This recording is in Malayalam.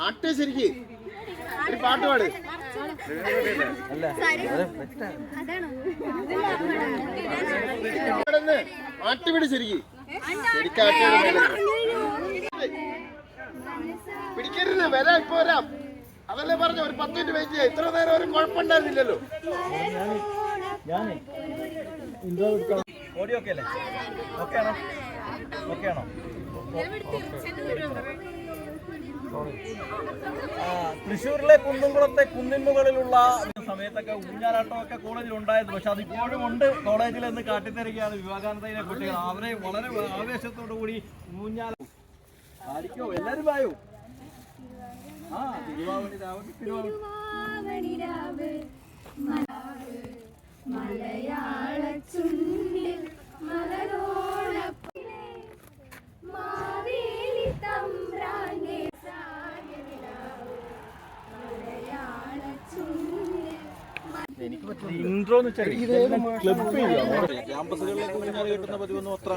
ആട്ടെ ശരിക്ക് ഒരു പാട്ട് പാട്. ആട്ടുപിടി ശരിക്ക് പിടിക്കരുത്. വരാം, ഇപ്പൊ വരാം. അതല്ലേ പറഞ്ഞ ഒരു 10 മിനിറ്റ് വെയിറ്റ് ചെയ്യാം. ഇത്ര നേരം ഒരു കുഴപ്പമുണ്ടായിരുന്നില്ലല്ലോ. തൃശ്ശൂരിലെ കുന്നുംകുളത്തെ കുന്നിൻ മുകളിലുള്ള സമയത്തൊക്കെ ഊഞ്ഞാലാട്ടമൊക്കെ കോളേജിൽ ഉണ്ടായിരുന്നു. പക്ഷെ അതിപ്പോഴും ഉണ്ട് കോളേജിൽ എന്ന് കാട്ടിത്തരികയാണ് വിവേകാനന്ദനെ കുട്ടികൾ. അവരെ വളരെ ആവേശത്തോടു കൂടി ഊഞ്ഞാല ആയിരിക്കോ എല്ലാരും വായോ. തിരുവാവണി രാവ് മലയാള ചുണ്ടിൽ മലരോളപ്പിലെ മാവേലി തമ്പ്രാന്റെ മലയാള ചുണ്ടിൽ ഇൻട്രോ എന്ന് വെച്ചാൽ ക്യാമ്പസുകളിലേക്ക് ഊഞ്ഞാൽ കിട്ടുന്ന പതിവൊന്നും അത്ര